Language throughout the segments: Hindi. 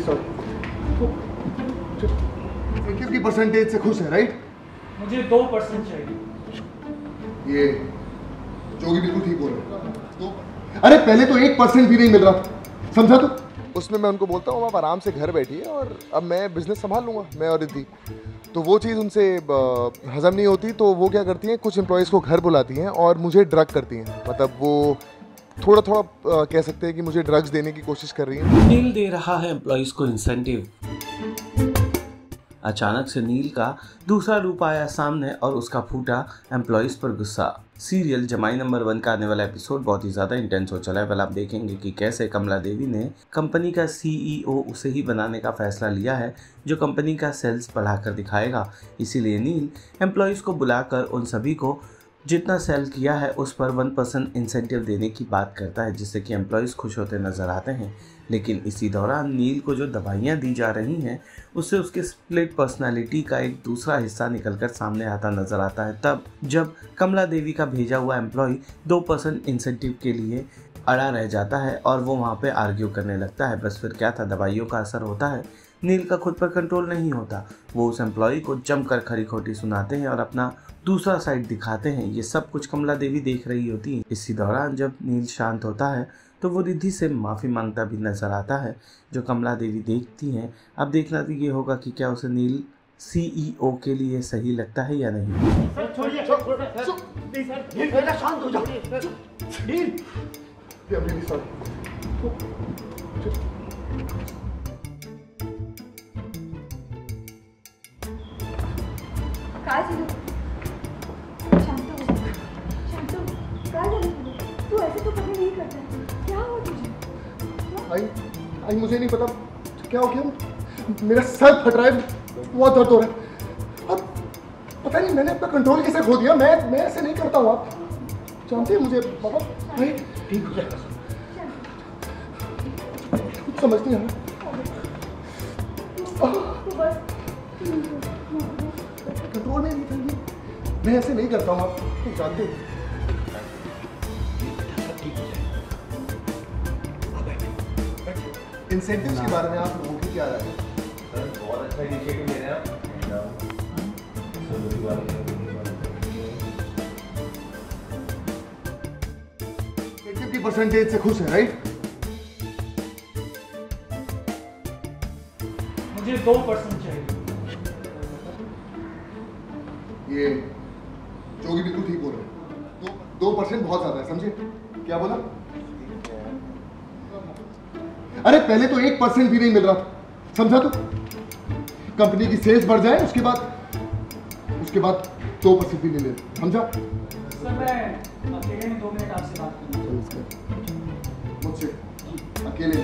सॉरी। 50% से खुश है, राइट? मुझे 2% चाहिए। ये जोगी बिल्कुल ठीक बोल रहे हैं। अरे पहले तो 1% भी नहीं मिल रहा था, समझा? तो उसमें मैं उनको बोलता हूँ आप आराम से घर बैठिए और अब मैं बिजनेस संभाल लूँगा, मैं और रिद्धि। तो वो चीज़ उनसे हजम नहीं होती, तो वो क्या करती हैं, कुछ एम्प्लॉयज़ को घर बुलाती हैं और मुझे ड्रग करती हैं। मतलब वो थोड़ा थोड़ा कह सकते हैं कि मुझे ड्रग्स देने की कोशिश कर रही हैं। नील दे रहा है एम्प्लॉयज़ को इंसेंटिव। अचानक से नील का दूसरा रूप आया सामने और उसका फूटा एम्प्लॉयज़ पर गुस्सा। सीरियल जमाई नंबर 1 का आने वाला एपिसोड बहुत ही ज़्यादा इंटेंस हो चला है। आप देखेंगे कि कैसे कमला देवी ने कंपनी का CEO उसे ही बनाने का फैसला लिया है जो कंपनी का सेल्स बढ़ाकर दिखाएगा। इसीलिए नील एम्प्लॉयज़ को बुलाकर उन सभी को जितना सेल किया है उस पर 1% इंसेंटिव देने की बात करता है, जिससे कि एम्प्लॉयज़ खुश होते नज़र आते हैं। लेकिन इसी दौरान नील को जो दवाइयाँ दी जा रही हैं उससे उसके स्प्लिट पर्सनालिटी का एक दूसरा हिस्सा निकलकर सामने आता नज़र आता है। तब जब कमला देवी का भेजा हुआ एम्प्लॉय 2% इंसेंटिव के लिए अड़ा रह जाता है और वो वहाँ पे आर्ग्यू करने लगता है। बस फिर क्या था, दवाइयों का असर होता है। नील का खुद पर कंट्रोल नहीं होता, वो उस एम्प्लॉय को जमकर खरी खोटी सुनाते हैं और अपना दूसरा साइड दिखाते हैं। ये सब कुछ कमला देवी देख रही होती है। इसी दौरान जब नील शांत होता है तो वो रिद्धि से माफ़ी मांगता भी नजर आता है, जो कमला देवी देखती हैं। अब देखना तो ये होगा कि क्या उसे नील CEO के लिए सही लगता है या नहीं। शांत हो जाओ। काय झालं? शांत हो जा, शांत हो। काय झालं तुला? तू ऐसे तो कभी नहीं करता। क्या हुआ तुझे? आई मुझे नहीं पता क्या हो गया, मेरा सर फट रहा है, बहुत दर्द हो रहा है। अब पता नहीं मैंने अपना कंट्रोल कैसे खो दिया। मैं ऐसे नहीं करता हूँ, आप जानते हैं मुझे बाबा। भाई ठीक हो जाएगा, कुछ समझ नहीं आ रहा। कंट्रोल में नहीं था, मैं ऐसे नहीं करता हूँ, आप तो जानते हैं। इंसेंटिव्स के बारे में आप लोगों की क्या राय है? सर बहुत अच्छा इनिशिएटिव ले रहे हैं आप। 50% से खुश है, राइट? मुझे 2% चाहिए। ये जोगी बिल्कुल ठीक बोल रहे हैं। 2% बहुत ज्यादा है, समझे? क्या बोला? अरे पहले तो 1% भी नहीं मिल रहा था, समझा? तो कंपनी की सेल्स बढ़ जाए उसके बाद 2% भी नहीं मिल रहा, समझा? सर मैं अकेले में 2 मिनट आपसे बात करना। मुझसे अकेले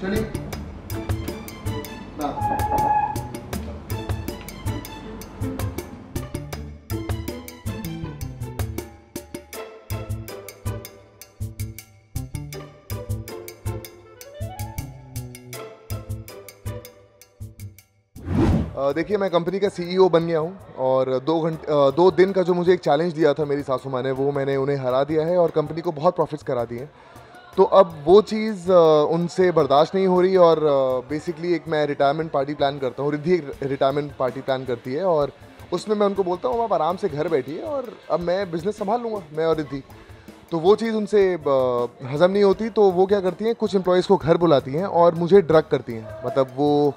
चलिए ना। देखिए मैं कंपनी का CEO बन गया हूँ और 2 दिन का जो मुझे एक चैलेंज दिया था मेरी सासू माँ ने, वो मैंने उन्हें हरा दिया है और कंपनी को बहुत प्रॉफिट्स करा दिए हैं। तो अब वो चीज़ उनसे बर्दाश्त नहीं हो रही और बेसिकली एक मैं रिटायरमेंट पार्टी प्लान करता हूँ। रिद्धि एक रिटायरमेंट पार्टी प्लान करती है और उसमें मैं उनको बोलता हूँ आप आराम से घर बैठिए और अब मैं बिज़नेस संभाल लूँगा, मैं और रिद्धि। तो वो चीज़ उनसे हजम नहीं होती, तो वो क्या करती हैं, कुछ एम्प्लॉयज़ को घर बुलाती हैं और मुझे ड्रग करती हैं। मतलब वो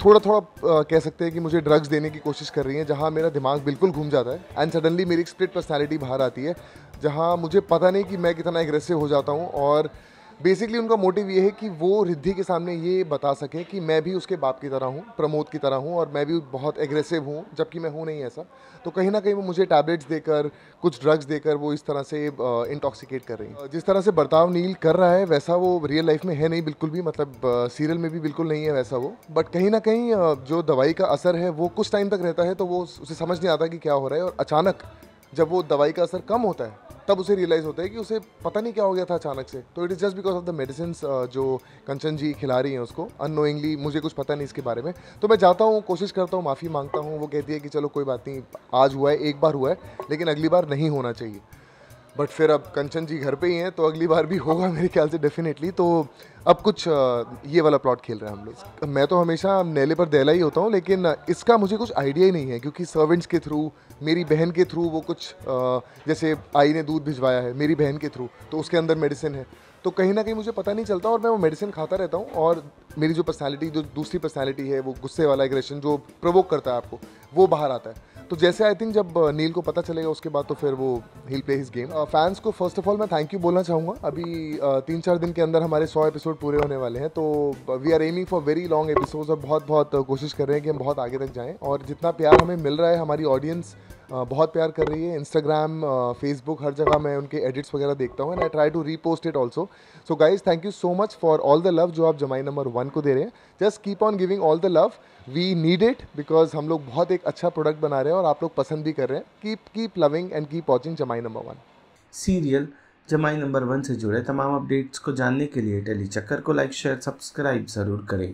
थोड़ा थोड़ा कह सकते हैं कि मुझे ड्रग्स देने की कोशिश कर रही हैं, जहाँ मेरा दिमाग बिल्कुल घूम जाता है एंड सडनली मेरी एक स्प्लिट पर्सनैलिटी बाहर आती है, जहाँ मुझे पता नहीं कि मैं कितना एग्रेसिव हो जाता हूँ। और बेसिकली उनका मोटिव ये है कि वो रिद्धि के सामने ये बता सकें कि मैं भी उसके बाप की तरह हूँ, प्रमोद की तरह हूँ, और मैं भी बहुत एग्रेसिव हूँ, जबकि मैं हूँ नहीं ऐसा। तो कहीं ना कहीं वो मुझे टैबलेट्स देकर, कुछ ड्रग्स देकर वो इस तरह से इंटॉक्सिकेट कर रही है। जिस तरह से बर्ताव नील कर रहा है वैसा वो रियल लाइफ में है नहीं बिल्कुल भी, मतलब सीरियल में भी बिल्कुल नहीं है वैसा वो। बट कहीं ना कहीं जो दवाई का असर है वो कुछ टाइम तक रहता है, तो वो उसे समझ नहीं आता कि क्या हो रहा है, और अचानक जब वो दवाई का असर कम होता है तब उसे रियलाइज़ होता है कि उसे पता नहीं क्या हो गया था अचानक से। तो it is just because of the medicine जो कंचन जी खिला रही हैं उसको अननोइंगली, मुझे कुछ पता नहीं इसके बारे में। तो मैं जाता हूँ, कोशिश करता हूँ, माफ़ी मांगता हूँ। वो कहती है कि चलो कोई बात नहीं, आज हुआ है, एक बार हुआ है, लेकिन अगली बार नहीं होना चाहिए। बट फिर अब कंचन जी घर पे ही हैं तो अगली बार भी होगा मेरे ख्याल से डेफिनेटली। तो अब कुछ ये वाला प्लॉट खेल रहे हैं हम लोग। मैं तो हमेशा नेले पर दहला ही होता हूँ, लेकिन इसका मुझे कुछ आइडिया ही नहीं है क्योंकि सर्वेंट्स के थ्रू, मेरी बहन के थ्रू वो कुछ जैसे आई ने दूध भिजवाया है मेरी बहन के थ्रू, तो उसके अंदर मेडिसिन है, तो कहीं ना कहीं मुझे पता नहीं चलता और मैं वो मेडिसिन खाता रहता हूँ। और मेरी जो पर्सनालिटी, जो दूसरी पर्सनालिटी है, वो गुस्से वाला एग्रेशन जो प्रोवोक करता है आपको, वो बाहर आता है। तो जैसे आई थिंक जब नील को पता चलेगा उसके बाद तो फिर वो he'll play his game। Fans को फर्स्ट ऑफ ऑल मैं थैंक यू बोलना चाहूँगा। अभी 3-4 दिन के अंदर हमारे 100 एपिसोड पूरे होने वाले हैं, तो we are aiming for very long episodes और बहुत कोशिश कर रहे हैं कि हम बहुत आगे तक जाएं। और जितना प्यार हमें मिल रहा है, हमारी ऑडियंस बहुत प्यार कर रही है। इंस्टाग्राम, फेसबुक, हर जगह मैं उनके एडिट्स वगैरह देखता हूँ and I try to repost it also. So guys thank you so much for all the love जो आप जमाई नंबर 1 को दे रहे हैं। Just keep on giving all the love, we need it, because हम लोग बहुत एक अच्छा प्रोडक्ट बना रहे हैं और आप लोग पसंद भी कर रहे हैं। Keep loving and keep watching जमाई नंबर 1। सीरियल जमाई नंबर 1 से जुड़े तमाम अपडेट्स को जानने के लिए टेली चक्कर को लाइक, शेयर, सब्सक्राइब ज़रूर करें।